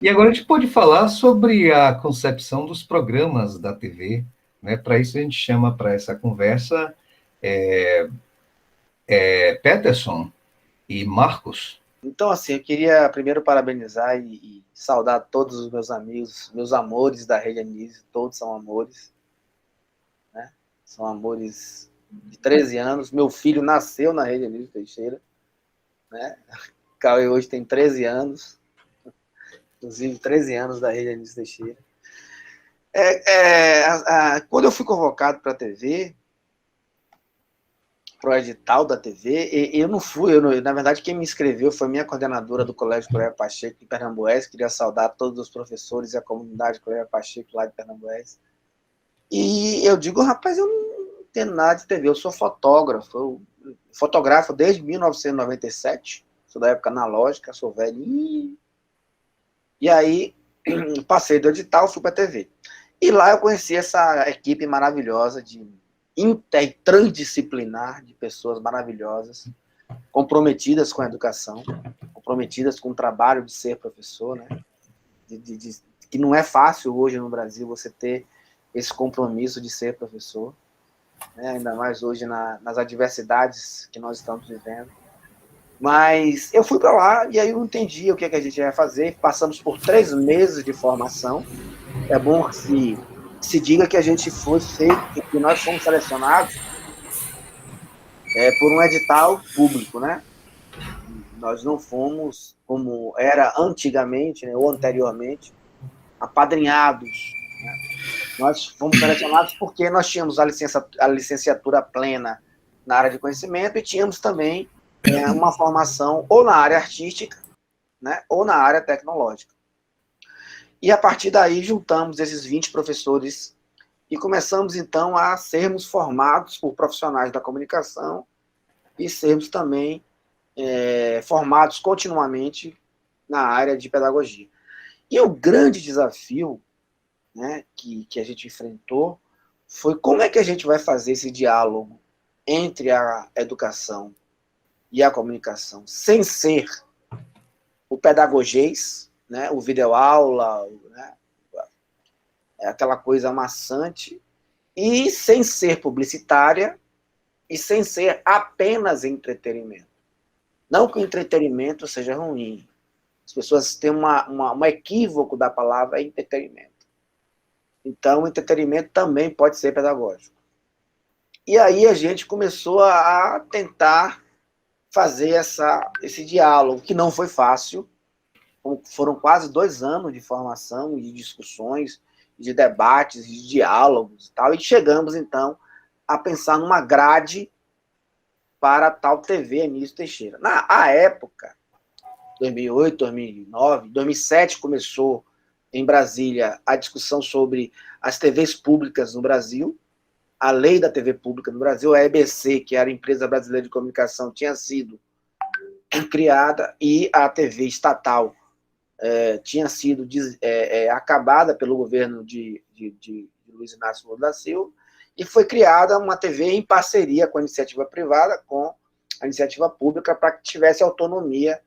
E agora a gente pode falar sobre a concepção dos programas da TV, né? Para isso a gente chama para essa conversa Peterson e Marcos. Então, assim, eu queria primeiro parabenizar e saudar todos os meus amigos, meus amores da Rede Anísio, todos são amores, né? São amores de 13 anos. Meu filho nasceu na Rede Anísio Teixeira, né? Cauê hoje tem 13 anos, inclusive 13 anos da Rede Anísio Teixeira. Quando eu fui convocado para a TV, para o edital da TV, eu não fui, na verdade, quem me inscreveu foi minha coordenadora do Colégio Coreia Pacheco de Pernambués. Queria saudar todos os professores e a comunidade Coreia Pacheco lá de Pernambués. E eu digo, rapaz, eu não entendo nada de TV, eu sou fotógrafo, eu fotografo desde 1997, sou da época analógica, sou velho. E aí, passei do edital, fui para a TV. E lá eu conheci essa equipe maravilhosa de transdisciplinar, de pessoas maravilhosas, comprometidas com a educação, comprometidas com o trabalho de ser professor, né? Que não é fácil hoje no Brasil você ter esse compromisso de ser professor, né? Ainda mais hoje nas adversidades que nós estamos vivendo. Mas eu fui para lá e aí eu entendi o que a gente ia fazer. Passamos por 3 meses de formação. É bom que se diga que a gente foi feito, que nós fomos selecionados por um edital público, né? Nós não fomos, como era antigamente, né, ou anteriormente, apadrinhados. Né? Nós fomos selecionados porque nós tínhamos a licenciatura plena na área de conhecimento e tínhamos também uma formação ou na área artística, né, ou na área tecnológica. E a partir daí juntamos esses 20 professores e começamos então a sermos formados por profissionais da comunicação e sermos também formados continuamente na área de pedagogia. E o grande desafio, né, que a gente enfrentou foi como é que a gente vai fazer esse diálogo entre a educação e a comunicação sem ser o pedagogês, né, o videoaula, né, aquela coisa maçante, e sem ser publicitária e sem ser apenas entretenimento. Não que o entretenimento seja ruim. As pessoas têm um equívoco da palavra entretenimento. Então, o entretenimento também pode ser pedagógico. E aí a gente começou a tentar fazer esse diálogo, que não foi fácil. Foram quase 2 anos de formação, de discussões, de debates, de diálogos e tal. E chegamos, então, a pensar numa grade para a tal TV Anísio Teixeira. Na época, 2008, 2009, 2007 começou em Brasília a discussão sobre as TVs públicas no Brasil, a lei da TV pública no Brasil, a EBC, que era a Empresa Brasileira de Comunicação, tinha sido criada e a TV estatal tinha sido acabada pelo governo de Luiz Inácio Lula da Silva, e foi criada uma TV em parceria com a iniciativa privada, com a iniciativa pública, para que tivesse autonomia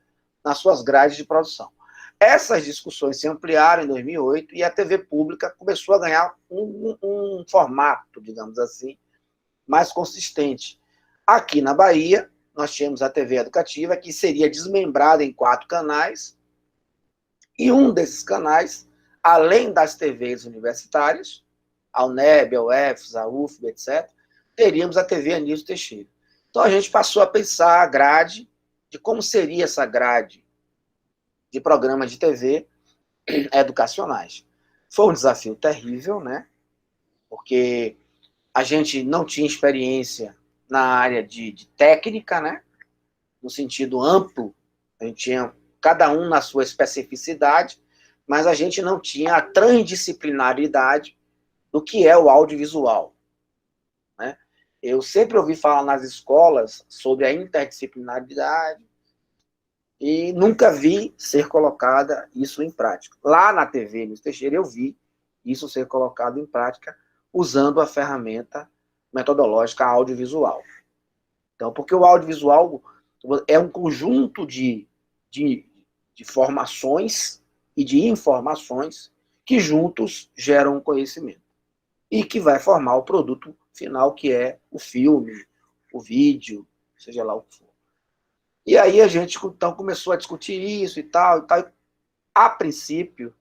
nas suas grades de produção. Essas discussões se ampliaram em 2008 e a TV pública começou a ganhar um formato, digamos assim, mais consistente. Aqui na Bahia, nós tínhamos a TV educativa, que seria desmembrada em 4 canais, e um desses canais, além das TVs universitárias, a UNEB, a UFES, a UFB, etc., teríamos a TV Anísio Teixeira. Então a gente passou a pensar a grade, de como seria essa grade de programas de TV educacionais. Foi um desafio terrível, né? Porque a gente não tinha experiência na área de técnica, né? No sentido amplo, a gente tinha cada um na sua especificidade, mas a gente não tinha a transdisciplinaridade do que é o audiovisual. Né? Eu sempre ouvi falar nas escolas sobre a interdisciplinaridade e nunca vi ser colocada isso em prática. Lá na TV Anísio Teixeira eu vi isso ser colocado em prática usando a ferramenta metodológica audiovisual. Então, porque o audiovisual é um conjunto de formações e de informações que juntos geram um conhecimento e que vai formar o produto final, que é o filme, o vídeo, seja lá o que for. E aí a gente então começou a discutir isso e tal, e tal. A princípio,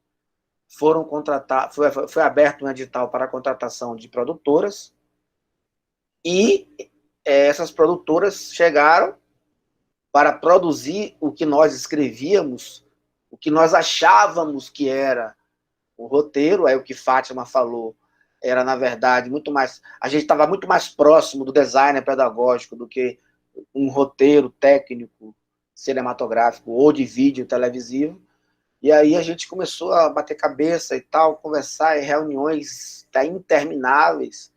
foram contratar, foi aberto um edital para a contratação de produtoras, e essas produtoras chegaram para produzir o que nós escrevíamos, o que nós achávamos que era o roteiro. Aí o que Fátima falou era, na verdade, muito mais... A gente estava muito mais próximo do designer pedagógico do que um roteiro técnico cinematográfico ou de vídeo televisivo. E aí a gente começou a bater cabeça e tal, conversar em reuniões intermináveis.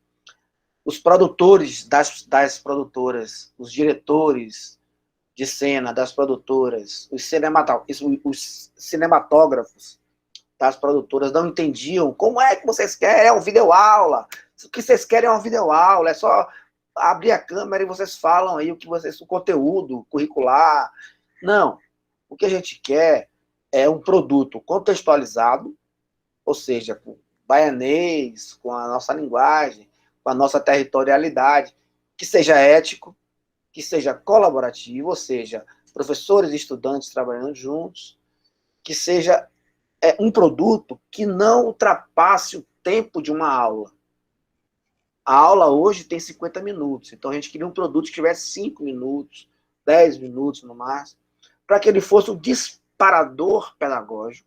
Os produtores das produtoras, os diretores de cena das produtoras, os cinematógrafos das produtoras não entendiam como é que vocês querem, é um videoaula, o que vocês querem é uma videoaula, é só abrir a câmera e vocês falam aí o conteúdo curricular. Não, o que a gente quer é um produto contextualizado, ou seja, com baianês, com a nossa linguagem, com a nossa territorialidade, que seja ético, que seja colaborativo, ou seja, professores e estudantes trabalhando juntos, que seja um produto que não ultrapasse o tempo de uma aula. A aula hoje tem 50 minutos, então a gente queria um produto que tivesse 5 minutos, 10 minutos no máximo, para que ele fosse um disparador pedagógico,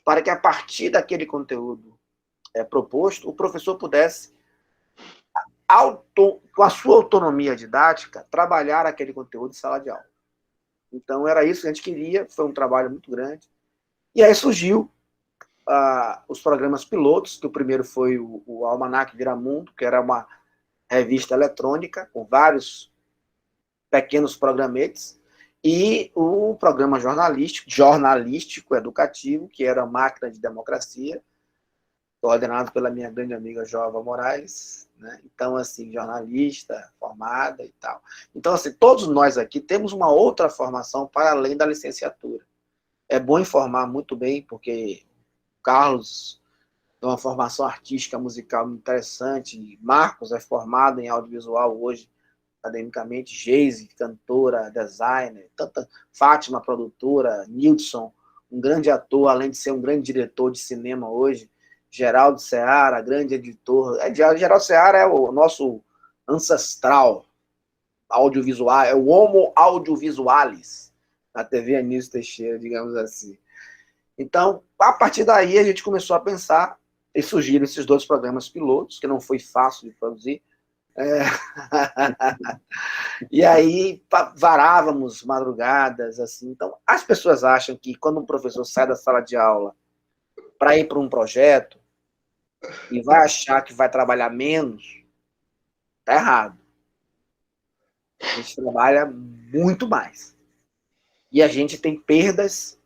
para que a partir daquele conteúdo proposto, o professor pudesse, com a sua autonomia didática, trabalhar aquele conteúdo em sala de aula. Então era isso que a gente queria, foi um trabalho muito grande. E aí surgiu os programas pilotos, que o primeiro foi o Almanac Viramundo, que era uma revista eletrônica com vários pequenos programetes, e o programa jornalístico educativo, que era a Máquina de Democracia, coordenado pela minha grande amiga Joava Moraes, né? Então, assim, jornalista, formada e tal. Então, assim, todos nós aqui temos uma outra formação para além da licenciatura. É bom informar muito bem, porque Carlos tem uma formação artística, musical interessante, Marcos é formado em audiovisual hoje, academicamente, Geise, cantora, designer, Fátima, produtora, Nilson, um grande ator, além de ser um grande diretor de cinema hoje, Geraldo Seara, grande editor. Geraldo Seara é o nosso ancestral audiovisual, é o homo audiovisualis na TV Anísio Teixeira, digamos assim. Então, a partir daí, a gente começou a pensar e surgiram esses 2 programas pilotos, que não foi fácil de produzir. E aí varávamos madrugadas, assim. Então, as pessoas acham que quando um professor sai da sala de aula para ir para um projeto e vai achar que vai trabalhar menos, tá errado. A gente trabalha muito mais. E a gente tem perdas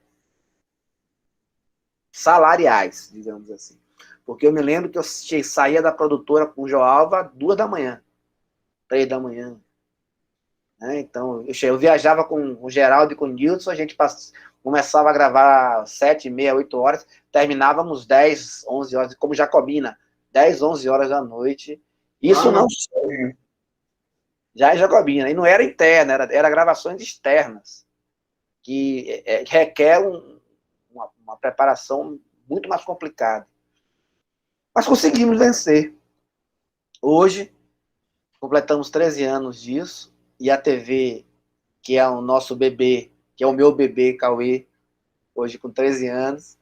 salariais, digamos assim. Porque eu me lembro que eu saía da produtora com o Joalva 2 da manhã, 3 da manhã. Né? Então, eu viajava com o Geraldo e com o Nilson, a gente começava a gravar 7h30, 8 horas, terminávamos 10, 11 horas, como Jacobina, 10, 11 horas da noite. Isso não... Já é Jacobina, e não era interna, era gravações externas, que requer uma preparação muito mais complicada. Mas conseguimos vencer. Hoje, completamos 13 anos disso, e a TV, que é o nosso bebê, que é o meu bebê, Cauê, hoje com 13 anos,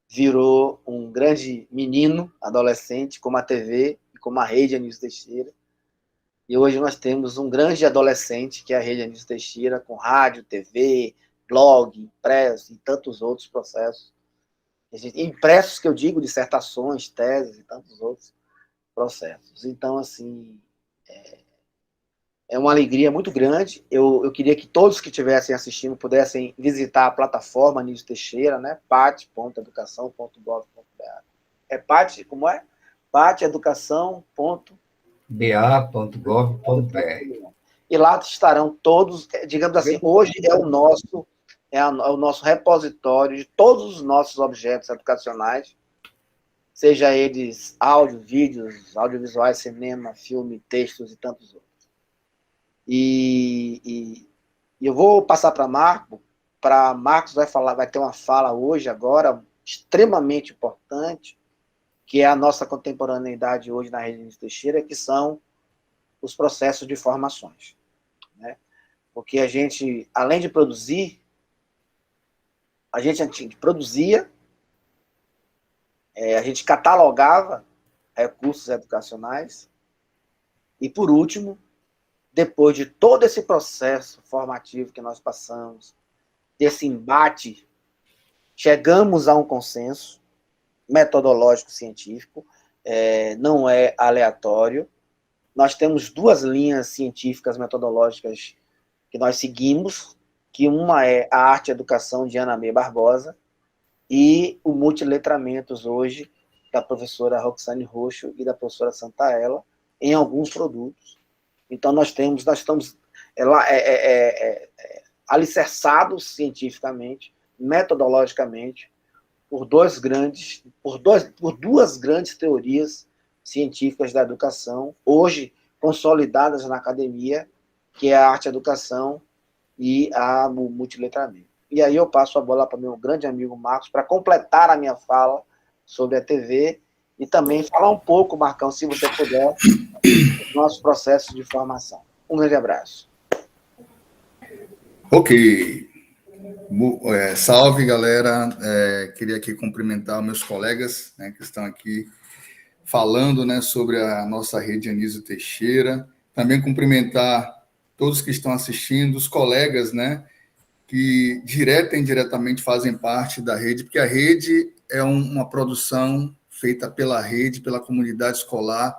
virou um grande menino, adolescente, como a TV e como a Rede Anísio Teixeira. E hoje nós temos um grande adolescente, que é a Rede Anísio Teixeira, com rádio, TV, blog, impresso e tantos outros processos. Impressos, que eu digo, dissertações, teses e tantos outros processos. Então, assim, é uma alegria muito grande. Eu queria que todos que estivessem assistindo pudessem visitar a plataforma Anísio Teixeira, né? pat.educação.gov.br. É Pat, como é? ba.gov.br. E lá estarão todos, digamos assim, hoje é o nosso é o nosso repositório de todos os nossos objetos educacionais, seja eles áudio, vídeos, audiovisuais, cinema, filme, textos e tantos outros. E eu vou passar para Marcos vai ter uma fala hoje, agora, extremamente importante, que é a nossa contemporaneidade hoje na Rede Nilson Teixeira, que são os processos de formações. Né? Porque a gente, além de produzir, a gente produzia, a gente catalogava recursos educacionais e, por último, depois de todo esse processo formativo que nós passamos, desse embate, chegamos a um consenso metodológico científico, não é aleatório. Nós temos duas linhas científicas metodológicas que nós seguimos, que uma é a Arte e Educação de Ana May Barbosa e o Multiletramentos hoje da professora Roxane Roxo e da professora Santaella em alguns produtos. Então nós estamos alicerçados cientificamente, metodologicamente, por duas grandes teorias científicas da educação, hoje consolidadas na academia, que é a arte e a educação e o multiletramento. E aí eu passo a bola para meu grande amigo Marcos para completar a minha fala sobre a TV e também falar um pouco, Marcão, se você puder, do nosso processo de formação. Um grande abraço. Ok. Salve, galera. Queria aqui cumprimentar meus colegas, né, que estão aqui falando, né, sobre a nossa rede Anísio Teixeira. Também cumprimentar todos que estão assistindo, os colegas, né, que direta e indiretamente fazem parte da rede, porque a rede é uma produção feita pela rede, pela comunidade escolar,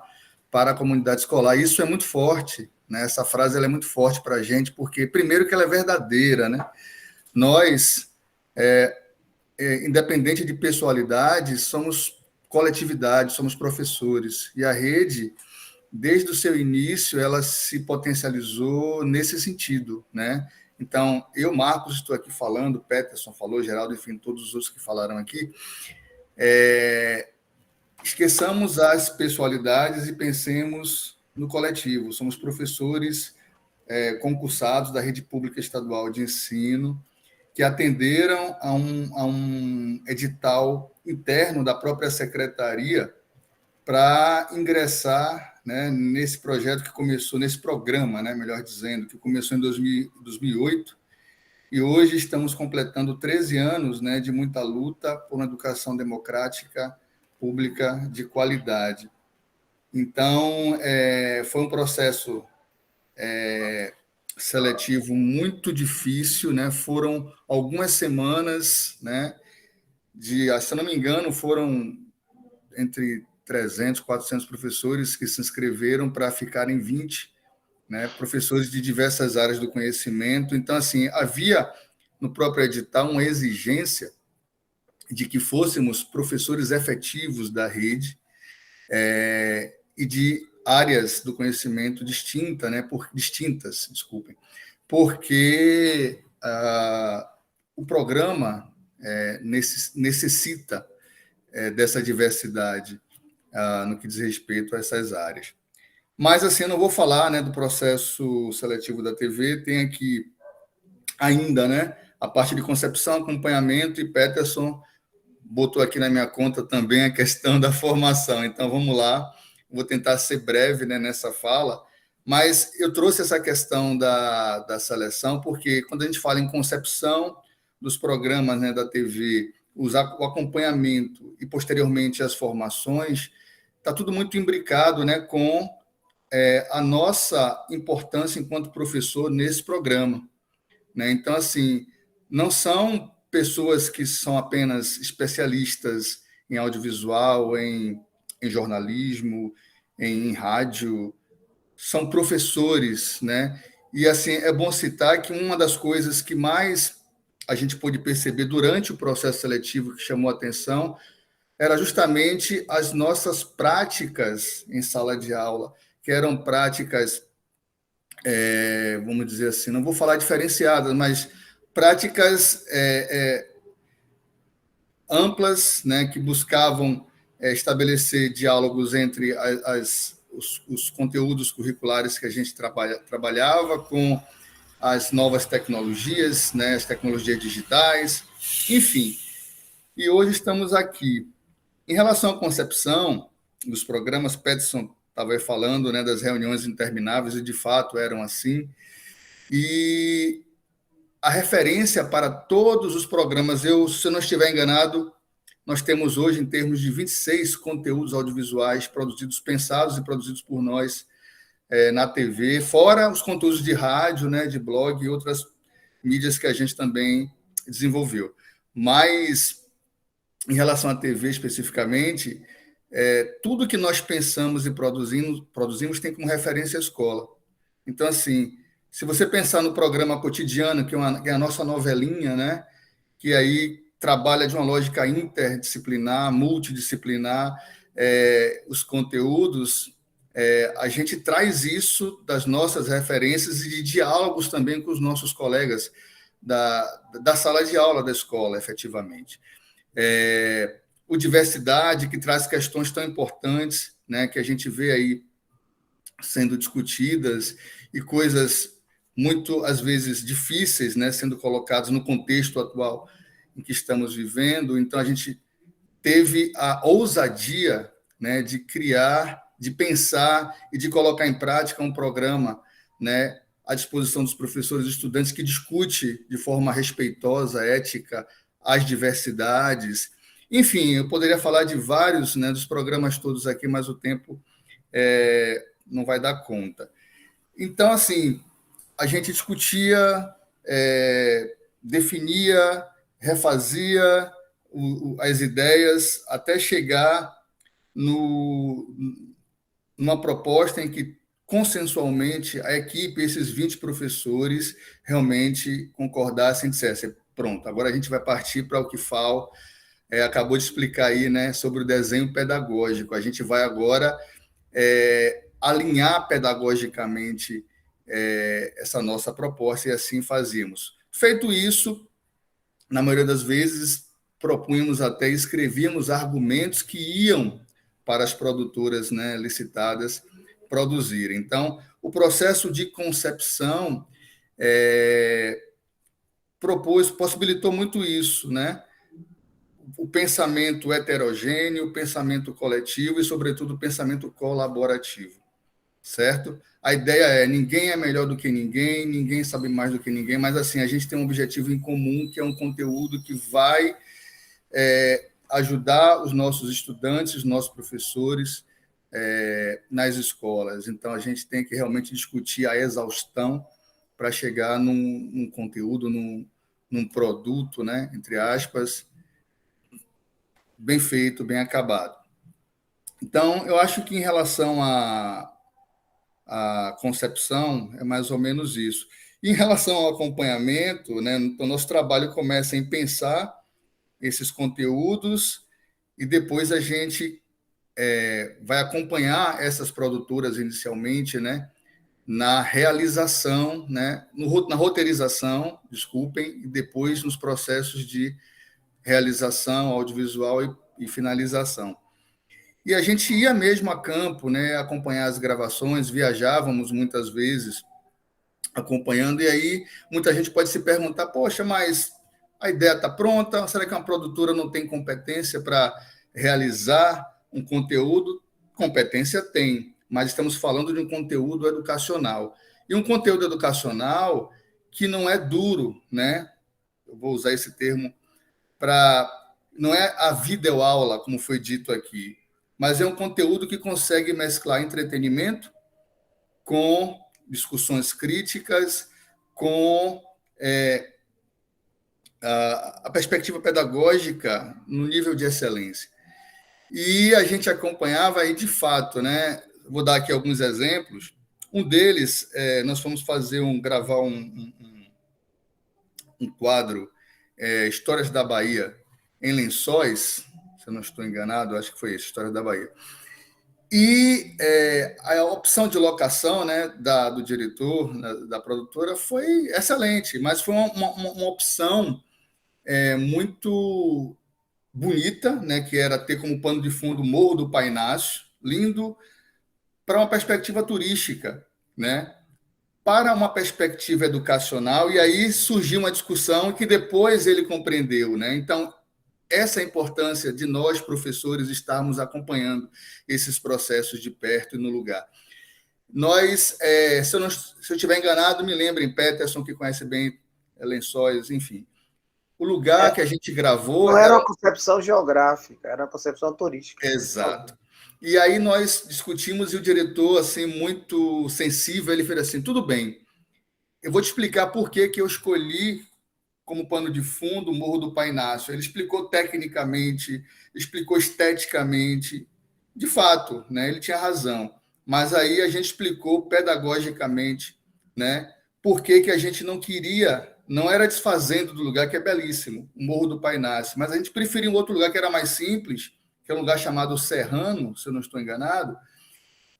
para a comunidade escolar. Isso é muito forte, né? Essa frase ela é muito forte para a gente, porque, primeiro, que ela é verdadeira, né? Nós, independente de pessoalidade, somos coletividade, somos professores. E a rede, desde o seu início, ela se potencializou nesse sentido, né? Então, eu, Marcos, estou aqui falando, Peterson falou, Geraldo, enfim, todos os outros que falaram aqui. Esqueçamos as pessoalidades e pensemos no coletivo. Somos professores concursados da Rede Pública Estadual de Ensino, que atenderam a um edital interno da própria secretaria para ingressar, né, nesse projeto que começou, nesse programa, né, melhor dizendo, que começou em 2008, e hoje estamos completando 13 anos, né, de muita luta por uma educação democrática, pública, de qualidade. Então, foi um processo seletivo muito difícil, né? Foram algumas semanas, né? Se eu não me engano, foram entre 300, 400 professores que se inscreveram para ficarem 20, né? Professores de diversas áreas do conhecimento. Então, assim, havia no próprio edital uma exigência de que fôssemos professores efetivos da rede e de áreas do conhecimento distintas, desculpem, porque o programa necessita dessa diversidade no que diz respeito a essas áreas. Mas, assim, eu não vou falar, né, do processo seletivo da TV, tem aqui ainda, né, a parte de concepção, acompanhamento, e Peterson botou aqui na minha conta também a questão da formação. Então, vamos lá, vou tentar ser breve, né, nessa fala, mas eu trouxe essa questão da seleção, porque quando a gente fala em concepção dos programas, né, da TV, o acompanhamento e, posteriormente, as formações, está tudo muito imbricado, né, com a nossa importância enquanto professor nesse programa, né? Então, assim, não são pessoas que são apenas especialistas em audiovisual, em jornalismo, em rádio, são professores, né? E, assim, é bom citar que uma das coisas que mais a gente pôde perceber durante o processo seletivo que chamou a atenção era justamente as nossas práticas em sala de aula, que eram práticas, vamos dizer assim, não vou falar diferenciadas, mas práticas amplas, né, que buscavam estabelecer diálogos entre os conteúdos curriculares que a gente trabalhava com as novas tecnologias, né, as tecnologias digitais, enfim. E hoje estamos aqui. Em relação à concepção dos programas, Peterson estava aí falando, né, das reuniões intermináveis, e de fato eram assim. E a referência para todos os programas, se eu não estiver enganado, nós temos hoje, em termos de 26 conteúdos audiovisuais produzidos, pensados e produzidos por nós na TV, fora os conteúdos de rádio, né, de blog e outras mídias que a gente também desenvolveu. Mas, em relação à TV especificamente, tudo que nós pensamos e produzimos tem como referência a escola. Então, assim, se você pensar no programa Cotidiano, que é a nossa novelinha, né, que aí trabalha de uma lógica interdisciplinar, multidisciplinar, os conteúdos, a gente traz isso das nossas referências e de diálogos também com os nossos colegas da sala de aula da escola, efetivamente. O diversidade, que traz questões tão importantes, né, que a gente vê aí sendo discutidas, e coisas muito, às vezes, difíceis, né, sendo colocadas no contexto atual em que estamos vivendo. Então, a gente teve a ousadia, né, de criar, de pensar e de colocar em prática um programa, né, à disposição dos professores e estudantes que discute de forma respeitosa, ética, as diversidades. Enfim, eu poderia falar de vários, né, dos programas todos aqui, mas o tempo não vai dar conta. Então, assim, a gente discutia, definia, refazia as ideias até chegar numa proposta em que, consensualmente, a equipe, esses 20 professores, realmente concordassem e dissessem: pronto, agora a gente vai partir para o que FAO acabou de explicar aí, né, sobre o desenho pedagógico. A gente vai agora alinhar pedagogicamente essa nossa proposta, e assim fazíamos. Feito isso, na maioria das vezes, propunhamos até, escrevíamos argumentos que iam para as produtoras, né, licitadas produzirem. Então, o processo de concepção possibilitou muito isso, né? O pensamento heterogêneo, o pensamento coletivo e, sobretudo, o pensamento colaborativo, certo? A ideia ninguém é melhor do que ninguém, ninguém sabe mais do que ninguém, mas, assim, a gente tem um objetivo em comum, que é um conteúdo que vai ajudar os nossos estudantes, os nossos professores nas escolas. Então, a gente tem que realmente discutir a exaustão para chegar num conteúdo, num produto, né, entre aspas, bem feito, bem acabado. Então, eu acho que, em relação à concepção, é mais ou menos isso. Em relação ao acompanhamento, né, o nosso trabalho começa em pensar esses conteúdos, e depois a gente vai acompanhar essas produtoras inicialmente, né, na realização, né, na roteirização, desculpem, e depois nos processos de realização audiovisual e finalização. E a gente ia mesmo a campo, né, acompanhar as gravações, viajávamos muitas vezes acompanhando, e aí muita gente pode se perguntar: poxa, mas a ideia está pronta, será que uma produtora não tem competência para realizar um conteúdo? Competência tem, mas estamos falando de um conteúdo educacional. E um conteúdo educacional que não é duro, né? Eu vou usar esse termo não é a videoaula, como foi dito aqui, mas é um conteúdo que consegue mesclar entretenimento com discussões críticas, com a perspectiva pedagógica no nível de excelência. E a gente acompanhava aí, de fato, né? Vou dar aqui alguns exemplos. Um deles, nós fomos gravar um quadro, Histórias da Bahia, em Lençóis, se eu não estou enganado, acho que foi isso, Histórias da Bahia. E a opção de locação, né, do diretor, da produtora, foi excelente, mas foi uma opção muito bonita, né, que era ter como pano de fundo o Morro do Painácio, lindo, para uma perspectiva turística, né, para uma perspectiva educacional, e aí surgiu uma discussão que depois ele compreendeu, né? Então, essa é a importância de nós, professores, estarmos acompanhando esses processos de perto e no lugar. Nós, se eu estiver enganado, me lembrem, Peterson, que conhece bem Lençóis, enfim. O lugar que a gente gravou... Não era uma concepção geográfica, era uma concepção turística. Exato. E aí nós discutimos e o diretor, assim, muito sensível, ele fez assim, tudo bem, eu vou te explicar por que eu escolhi como pano de fundo o Morro do Painácio. Ele explicou tecnicamente, explicou esteticamente, de fato, né, ele tinha razão. Mas aí a gente explicou pedagogicamente, né, por que a gente não queria, não era desfazendo do lugar que é belíssimo, o Morro do Painácio, mas a gente preferia um outro lugar que era mais simples, que é um lugar chamado Serrano, se eu não estou enganado,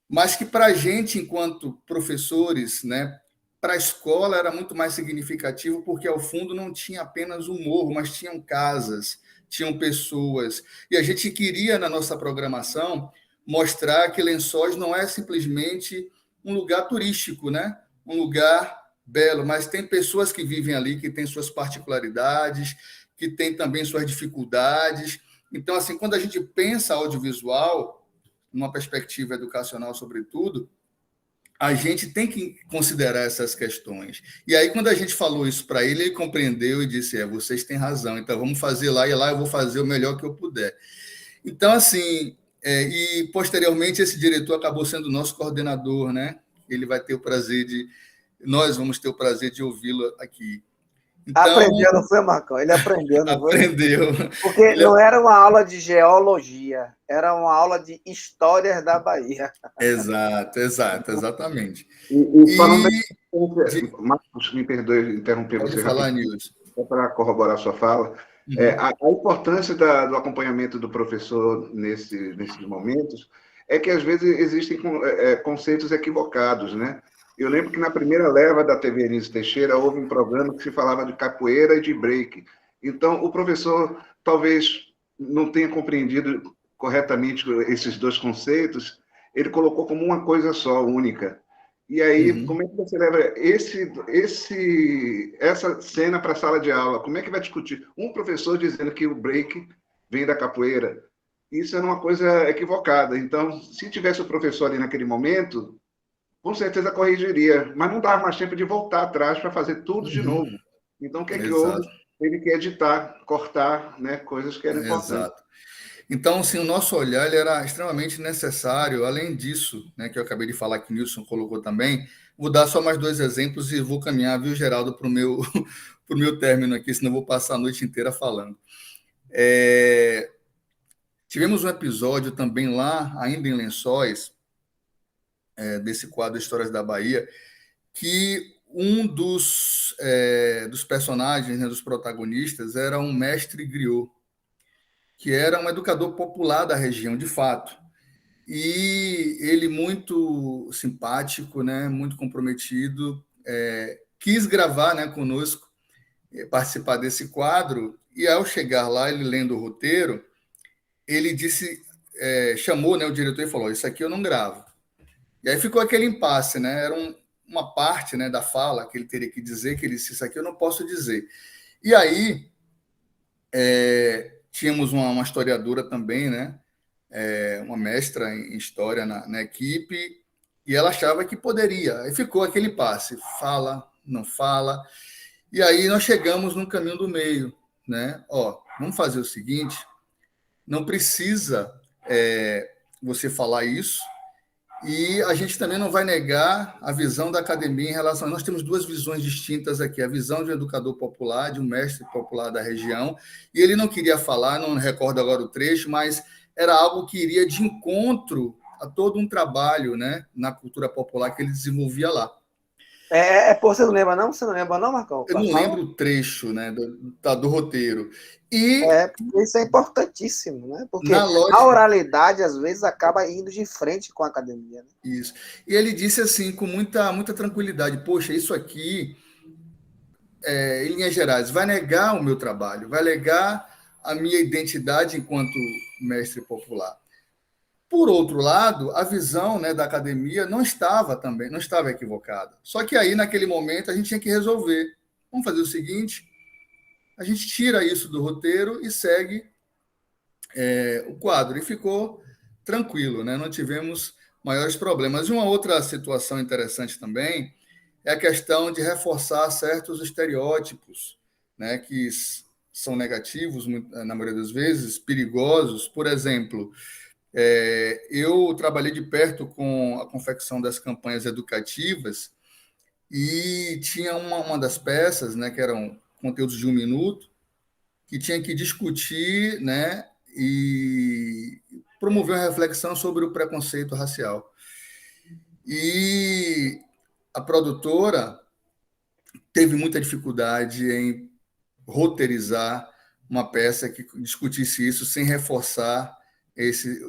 mas que para a gente, enquanto professores, né, para a escola era muito mais significativo, porque ao fundo não tinha apenas um morro, mas tinham casas, tinham pessoas. E a gente queria, na nossa programação, mostrar que Lençóis não é simplesmente um lugar turístico, né? Um lugar belo, mas tem pessoas que vivem ali, que têm suas particularidades, que têm também suas dificuldades. Então, assim, quando a gente pensa audiovisual, numa perspectiva educacional, sobretudo, a gente tem que considerar essas questões. E aí, quando a gente falou isso para ele, ele compreendeu e disse, vocês têm razão, então vamos fazer lá, e lá eu vou fazer o melhor que eu puder. Então, assim, e posteriormente esse diretor acabou sendo nosso coordenador, né? Ele vai ter o prazer nós vamos ter o prazer de ouvi-lo aqui. Então, aprendeu, não foi, Marcão? Ele aprendeu, não foi? Aprendeu. Porque não era uma aula de geologia, era uma aula de histórias da Bahia. Exato, exatamente. Falando Marcos, me perdoe interromper Pode você falar, rapidinho, Nilson. só para corroborar a sua fala. A importância do acompanhamento do professor nesses momentos é que, às vezes, existem conceitos equivocados, né? Eu lembro que na primeira leva da TV Anísio Teixeira houve um programa que se falava de capoeira e de break. Então, o professor talvez não tenha compreendido corretamente esses dois conceitos, ele colocou como uma coisa só, única. E aí, como é que você leva essa cena para a sala de aula? Como é que vai discutir? Um professor dizendo que o break vem da capoeira. Isso era uma coisa equivocada. Então, se tivesse o professor ali naquele momento, com certeza corrigiria, mas não dava mais tempo de voltar atrás para fazer tudo de novo. Então, o que é que houve? Teve que editar, cortar, né, coisas que eram importantes. Exato. Então, assim, o nosso olhar ele era extremamente necessário. Além disso, né, que eu acabei de falar que o Nilson colocou também, vou dar só mais 2 exemplos e vou caminhar, viu, Geraldo, para o meu término aqui, senão eu vou passar a noite inteira falando. Tivemos um episódio também lá, ainda em Lençóis, desse quadro Histórias da Bahia, que um dos personagens, né, dos protagonistas, era um mestre griot, que era um educador popular da região, de fato. E ele, muito simpático, né, muito comprometido, quis gravar, né, conosco, participar desse quadro, e ao chegar lá, ele lendo o roteiro, ele disse, chamou, né, o diretor e falou, isso aqui eu não gravo. E aí ficou aquele impasse, né? Era uma parte, né, da fala que ele teria que dizer, que ele disse, isso aqui eu não posso dizer. E aí, tínhamos uma historiadora também, né? Uma mestra em história na equipe, e ela achava que poderia. Aí ficou aquele impasse, fala, não fala. E aí nós chegamos no caminho do meio, né? Vamos fazer o seguinte, não precisa você falar isso, e a gente também não vai negar a visão da academia em relação... Nós temos 2 visões distintas aqui. A visão de um educador popular, de um mestre popular da região. E ele não queria falar, não recordo agora o trecho, mas era algo que iria de encontro a todo um trabalho, né, na cultura popular que ele desenvolvia lá. Você não lembra, não? Você não lembra, não, Marcão? Eu não lembro o trecho, né, do roteiro. Porque isso é importantíssimo, né? Porque na a lógica, oralidade, às vezes, acaba indo de frente com a academia. Né? isso. E ele disse assim, com muita tranquilidade: poxa, isso aqui, em linhas gerais, vai negar o meu trabalho, vai negar a minha identidade enquanto mestre popular. Por outro lado, a visão, né, da academia não estava equivocada. Só que aí, naquele momento, a gente tinha que resolver. Vamos fazer o seguinte: a gente tira isso do roteiro e segue o quadro. E ficou tranquilo, né? Não tivemos maiores problemas. E uma outra situação interessante também é a questão de reforçar certos estereótipos, né, que são negativos, na maioria das vezes, perigosos. Por exemplo, eu trabalhei de perto com a confecção das campanhas educativas e tinha uma das peças, né, que eram conteúdos de 1 minuto, que tinha que discutir, né, e promover uma reflexão sobre o preconceito racial. E a produtora teve muita dificuldade em roteirizar uma peça que discutisse isso sem reforçar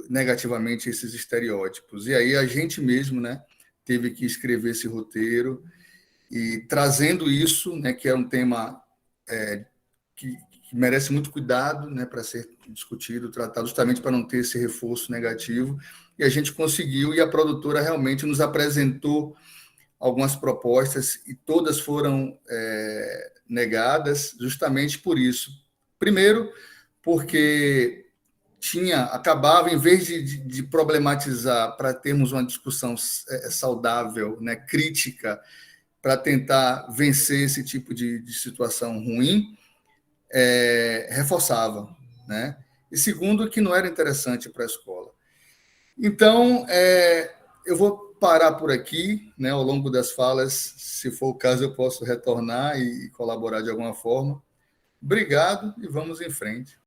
negativamente esses estereótipos. E aí a gente mesmo, né, teve que escrever esse roteiro e trazendo isso, né, que é um tema que merece muito cuidado, né, para ser discutido, tratado, justamente para não ter esse reforço negativo. E a gente conseguiu, e a produtora realmente nos apresentou algumas propostas e todas foram negadas justamente por isso. Primeiro, porque acabava, em vez de problematizar para termos uma discussão saudável, né, crítica, para tentar vencer esse tipo de situação ruim, reforçava, né? E segundo, que não era interessante para a escola. Então, eu vou parar por aqui, né? Ao longo das falas, se for o caso, eu posso retornar e colaborar de alguma forma. Obrigado e vamos em frente.